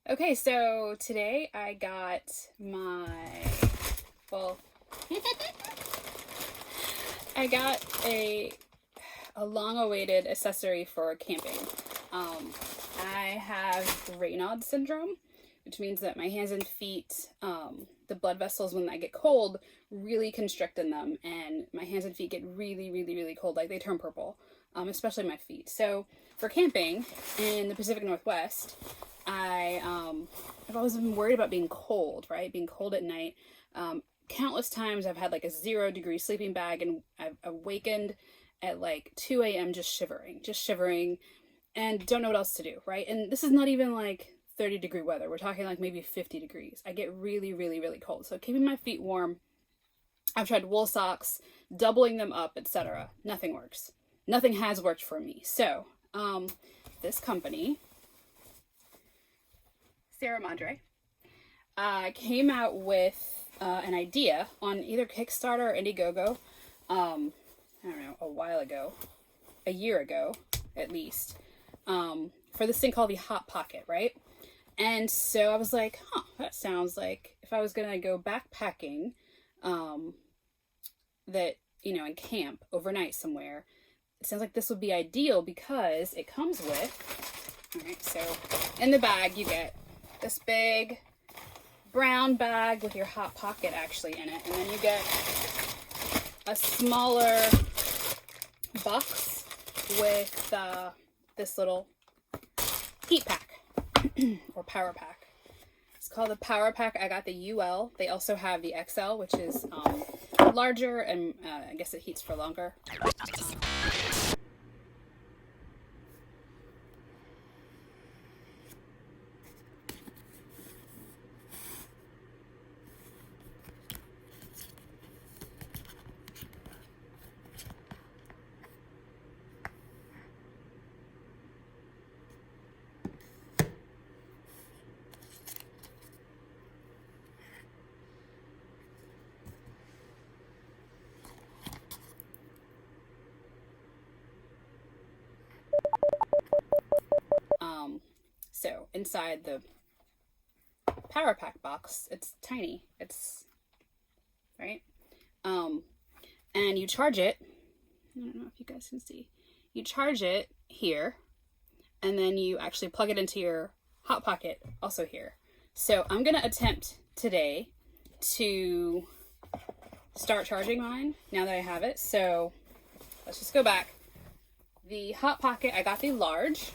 Okay, so today I got well, I got a long-awaited accessory for camping. I have Raynaud syndrome, which means that my hands and feet, the blood vessels when I get cold really constrict in them, and my hands and feet get really, really, really cold. Like they turn purple, especially my feet. So for camping in the Pacific Northwest, I've always been worried about being cold, right? Being cold at night. Countless times I've had like a 0-degree sleeping bag, and I've awakened at like 2 a.m. just shivering, and don't know what else to do, right? And this is not even like 30-degree weather. We're talking like maybe 50 degrees. I get really, really, really cold. So keeping my feet warm, I've tried wool socks, doubling them up, etc. Nothing works. Nothing has worked for me. So, this company, Sierra Madre, came out with an idea on either Kickstarter or Indiegogo, I don't know, a while ago, a year ago at least, for this thing called the Hot Pocket, right? And so I was like, that sounds like if I was gonna go backpacking, and camp overnight somewhere, it sounds like this would be ideal because it comes with, all right, so in the bag you get this big brown bag with your Hot Pocket actually in it, and then you get a smaller box with this little heat pack or power pack. It's called the power pack. I got the UL. They also have the XL, which is larger, and I guess it heats for longer. So inside the power pack box, it's tiny. It's right. And you charge it. I don't know if you guys can see. You charge it here, and then you actually plug it into your Hot Pocket also here. So I'm gonna attempt today to start charging mine now that I have it. So let's just go back. The Hot Pocket, I got the large.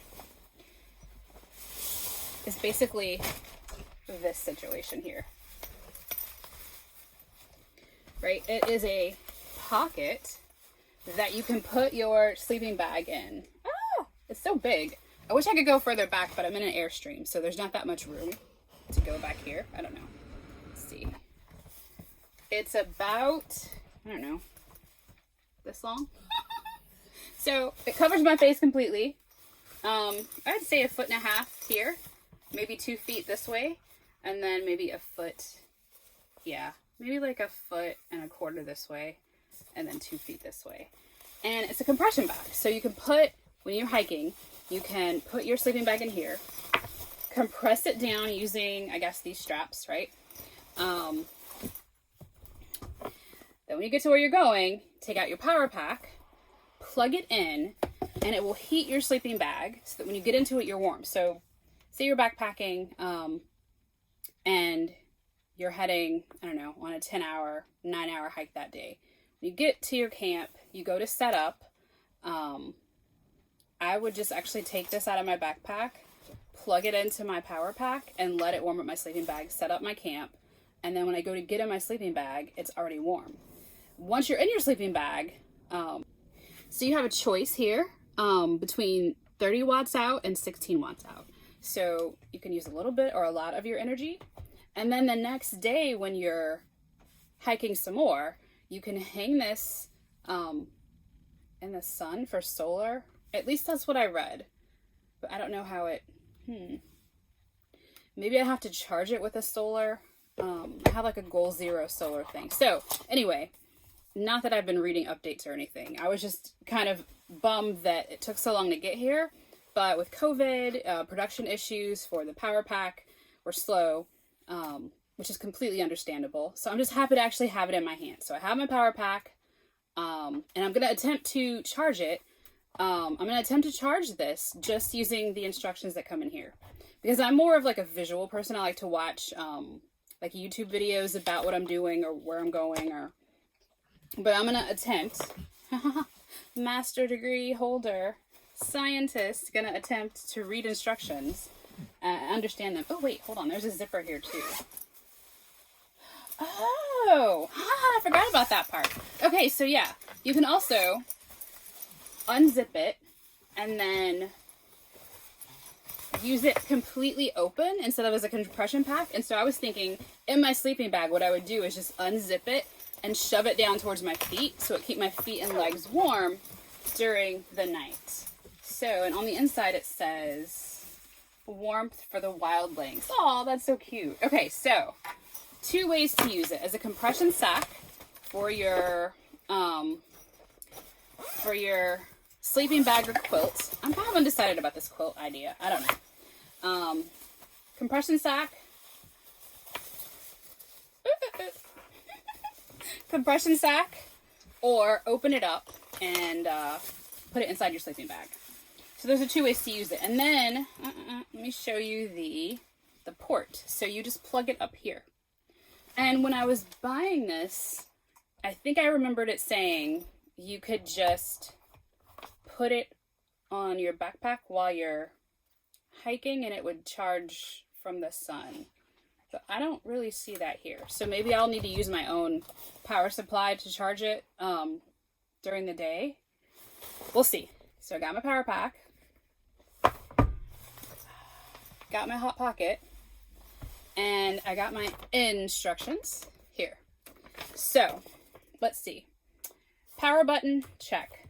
Is basically this situation here, right? It is a pocket that you can put your sleeping bag in. It's so big. I wish I could go further back, but I'm in an Airstream, so there's not that much room to go back here. I don't know. Let's see. It's about, I don't know, this long. So it covers my face completely. I'd say 1.5 feet here. Maybe 2 feet this way, and then maybe a foot, maybe like 1.25 feet this way, and then 2 feet this way. And it's a compression bag, so you can put, when you're hiking, you can put your sleeping bag in here, compress it down using, I guess, these straps, right? Then when you get to where you're going, take out your power pack, plug it in, and it will heat your sleeping bag so that when you get into it, you're warm. So say you're backpacking, and you're heading, I don't know, on a 10-hour, 9-hour hike that day. When you get to your camp, you go to set up. I would just actually take this out of my backpack, plug it into my power pack, and let it warm up my sleeping bag, set up my camp, and then when I go to get in my sleeping bag, it's already warm. Once you're in your sleeping bag, so you have a choice here between 30 watts out and 16 watts out. So you can use a little bit or a lot of your energy. And then the next day when you're hiking some more, you can hang this in the sun for solar. At least that's what I read. But I don't know how it, maybe I have to charge it with a solar. I have like a Goal Zero solar thing. So anyway, not that I've been reading updates or anything. I was just kind of bummed that it took so long to get here. But with COVID, production issues for the power pack, or slow, which is completely understandable. So I'm just happy to actually have it in my hand. So I have my power pack, and I'm going to attempt to charge it. I'm going to attempt to charge this just using the instructions that come in here, because I'm more of like a visual person. I like to watch like YouTube videos about what I'm doing or where I'm going, but I'm going to attempt, master degree holder, scientist, going to attempt to read instructions, understand them. Oh wait, hold on, there's a zipper here too. Oh, I forgot about that part. Okay, so yeah, you can also unzip it and then use it completely open instead of as a compression pack. And so I was thinking in my sleeping bag, what I would do is just unzip it and shove it down towards my feet so it keep my feet and legs warm during the night. So, and on the inside it says warmth for the wildlings. Oh, that's so cute. Okay, so 2 ways to use it: as a compression sack for your sleeping bag or quilt. I'm kind of undecided about this quilt idea. I don't know. Compression sack. Compression sack, or open it up and put it inside your sleeping bag. So those are 2 ways to use it. And then let me show you the port. So you just plug it up here. And when I was buying this, I think I remembered it saying you could just put it on your backpack while you're hiking and it would charge from the sun. But I don't really see that here. So maybe I'll need to use my own power supply to charge it during the day. We'll see. So I got my power pack. Got my Hot Pocket. And I got my instructions here. So, let's see. Power button, check.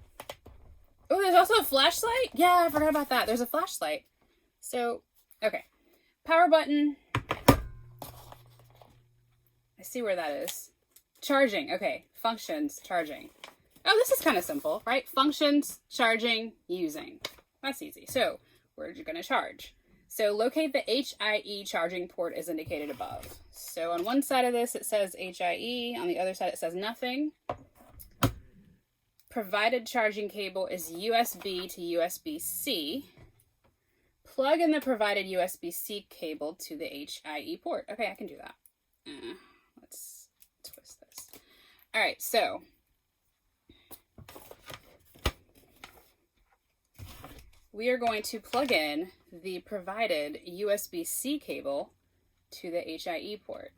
Oh, there's also a flashlight? Yeah, I forgot about that. There's a flashlight. So, okay. Power button. I see where that is. Charging. Okay. Functions, charging. Oh, this is kind of simple, right? Functions, charging, using. That's easy. So, where are you going to charge? So locate the HIE charging port as indicated above. So on one side of this, it says HIE. On the other side, it says nothing. Provided charging cable is USB to USB-C. Plug in the provided USB-C cable to the HIE port. Okay, I can do that. Let's twist this. All right, so we are going to plug in the provided USB-C cable to the HIE port.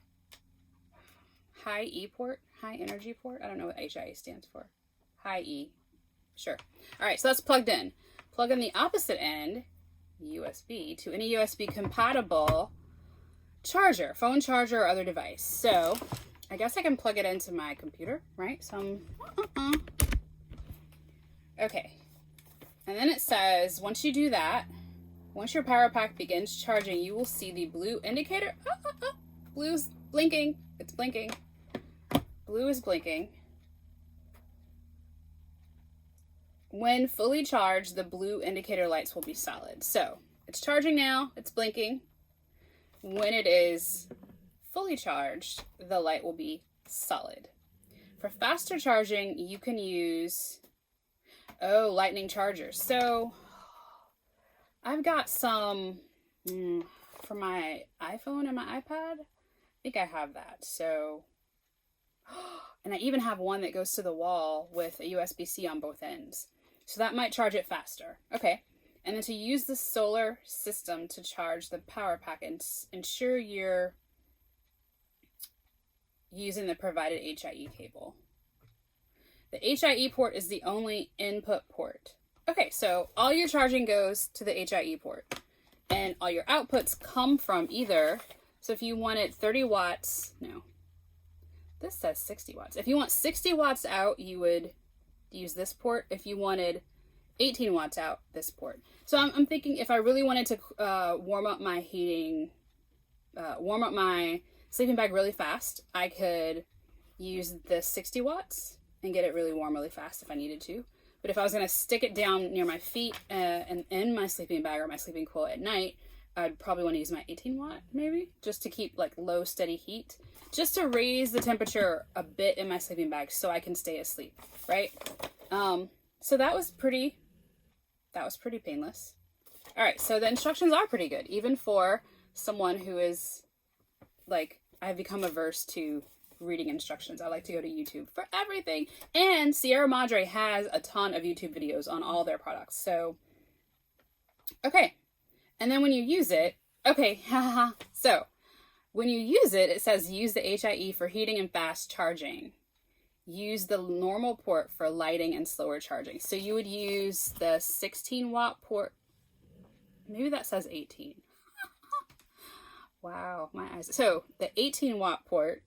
High E port? High energy port? I don't know what HIE stands for. High E. Sure. All right, so that's plugged in. Plug in the opposite end, USB, to any USB compatible charger, phone charger, or other device. So I guess I can plug it into my computer, right? So okay. And then it says, once you do that, once your power pack begins charging, you will see the blue indicator. Blue's blinking. It's blinking. Blue is blinking. When fully charged, the blue indicator lights will be solid. So it's charging now. It's blinking. When it is fully charged, the light will be solid. For faster charging, you can use lightning chargers. So I've got some for my iPhone and my iPad. I think I have that. So, and I even have one that goes to the wall with a USB-C on both ends. So that might charge it faster. Okay. And then to use the solar system to charge the power pack, and ensure you're using the provided HIE cable. The HIE port is the only input port. Okay, so all your charging goes to the HIE port, and all your outputs come from either, so if you wanted 30 watts, no, this says 60 watts. If you want 60 watts out, you would use this port. If you wanted 18 watts out, this port. So I'm thinking if I really wanted to warm up my sleeping bag really fast, I could use the 60 watts and get it really warm really fast if I needed to. But if I was going to stick it down near my feet and in my sleeping bag or my sleeping quilt at night, I'd probably want to use my 18 watt maybe, just to keep like low steady heat, just to raise the temperature a bit in my sleeping bag so I can stay asleep, right? So that was pretty painless. All right, so the instructions are pretty good, even for someone who is like, I've become averse to reading instructions. I like to go to YouTube for everything. And Sierra Madre has a ton of YouTube videos on all their products. So, okay. And then when you use it, okay, haha. So, when you use it, it says use the HIE for heating and fast charging. Use the normal port for lighting and slower charging. So you would use the 16 watt port. Maybe that says 18. Wow, my eyes. So the 18 watt port,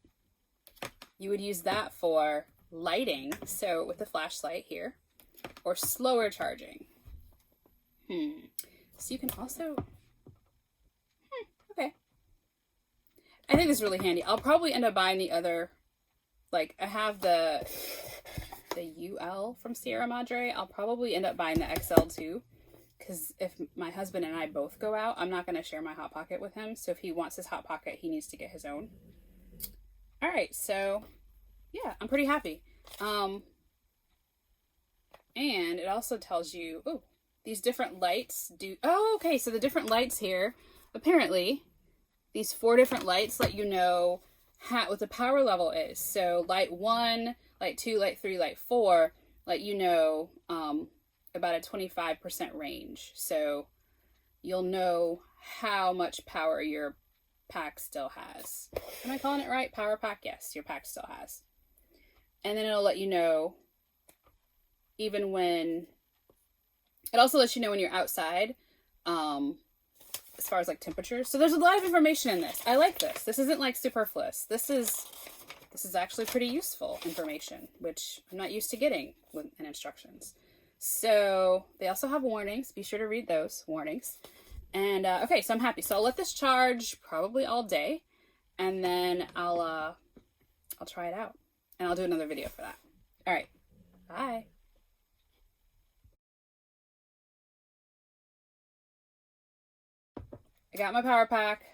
you would use that for lighting. So with the flashlight here, or slower charging. So you can also, okay. I think this is really handy. I'll probably end up buying the other, like I have the UL from Sierra Madre. I'll probably end up buying the XL too, because if my husband and I both go out, I'm not going to share my Hot Pocket with him. So if he wants his Hot Pocket, he needs to get his own. All right, so yeah, I'm pretty happy. And it also tells you, oh, these different lights do, oh, okay, so the different lights here, apparently, these 4 different lights let you know what the power level is. So light 1, light 2, light 3, light 4, let you know about a 25% range. So you'll know how much power your pack still has. Am I calling it right? Power pack? Yes, your pack still has. And then it'll let you know even when, it also lets you know when you're outside, as far as like temperatures. So there's a lot of information in this. I like this. This isn't like superfluous. This is actually pretty useful information, which I'm not used to getting in instructions. So they also have warnings. Be sure to read those warnings. And okay, so I'm happy. So I'll let this charge probably all day, and then I'll try it out, and I'll do another video for that. All right, bye. I got my power pack.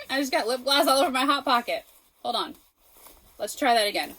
I just got lip gloss all over my Hot Pocket. Hold on. Let's try that again.